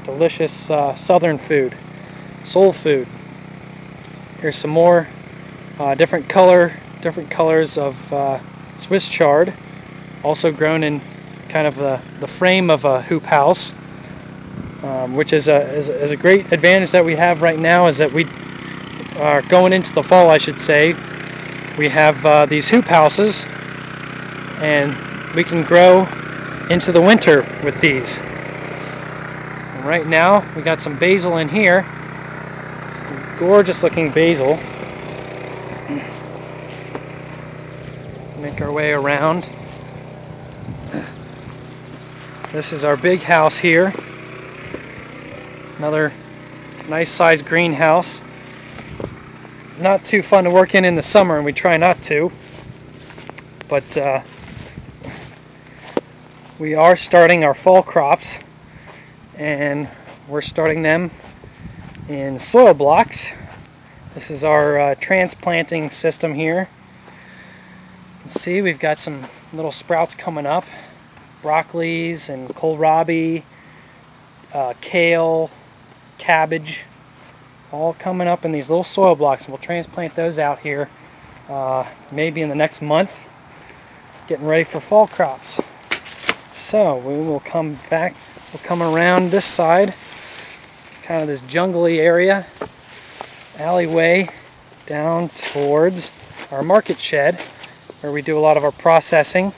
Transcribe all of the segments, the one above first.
delicious southern food, soul food. Here's some more different colors of Swiss chard, also grown in kind of the frame of a hoop house, which is a great advantage that we have right now, is that we are going into the fall, I should say. We have these hoop houses, and we can grow into the winter with these. And right now we got some basil in here, some gorgeous looking basil. Make our way around. This is our big house here. Another nice sized greenhouse. Not too fun to work in the summer, and we try not to. But we are starting our fall crops, and we're starting them in soil blocks. This is our transplanting system here. See, we've got some little sprouts coming up, broccolis and kohlrabi, kale, cabbage, all coming up in these little soil blocks, and we'll transplant those out here maybe in the next month, getting ready for fall crops. So we will come back, we'll come around this side, kind of this jungly area, alleyway down towards our market shed, where we do a lot of our processing.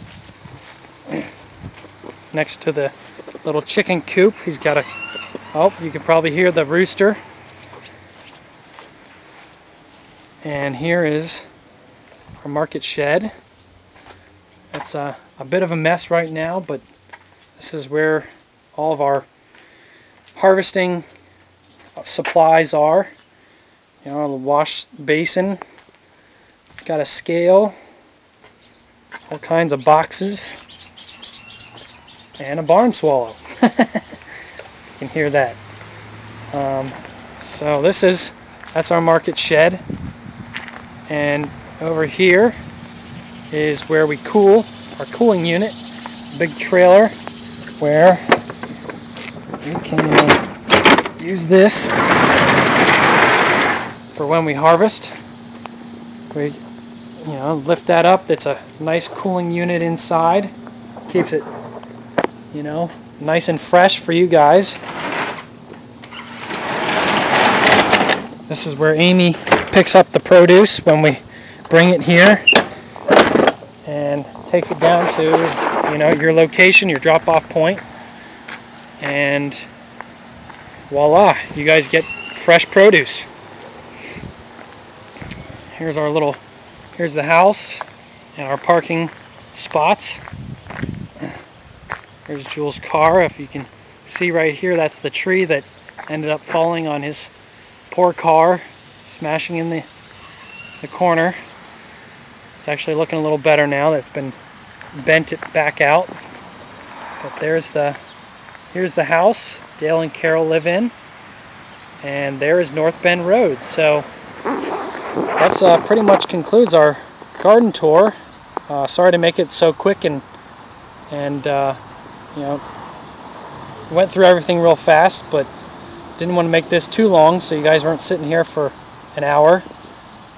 Next to the little chicken coop, he's got a, oh, you can probably hear the rooster. And here is our market shed. It's a bit of a mess right now, but this is where all of our harvesting supplies are. You know, the wash basin, got a scale, all kinds of boxes, and a barn swallow. You can hear that. So that's our market shed, and over here is where we cool, our cooling unit, big trailer where we can use this for when we harvest. We lift that up. It's a nice cooling unit inside. Keeps it, nice and fresh for you guys. This is where Amy picks up the produce when we bring it here, and takes it down to, your location, your drop-off point, and voila, you guys get fresh produce. Here's the house and our parking spots. There's Jules' car. If you can see right here, that's the tree that ended up falling on his poor car, smashing in the corner. It's actually looking a little better now. That's been bent it back out. But here's the house Dale and Carol live in, and there is North Bend Road. So that's pretty much concludes our garden tour. Sorry to make it so quick, and went through everything real fast, but didn't want to make this too long so you guys weren't sitting here for an hour.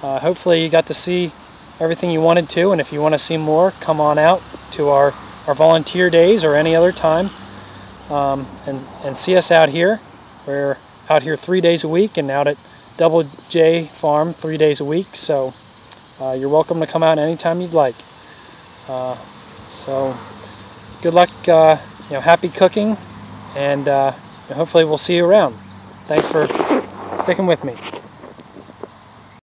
Hopefully you got to see everything you wanted to, and if you want to see more, come on out to our volunteer days or any other time, and see us out here. We're out here 3 days a week, and out at Double J Farm 3 days a week, so you're welcome to come out anytime you'd like. So good luck, happy cooking, and hopefully we'll see you around. Thanks for sticking with me.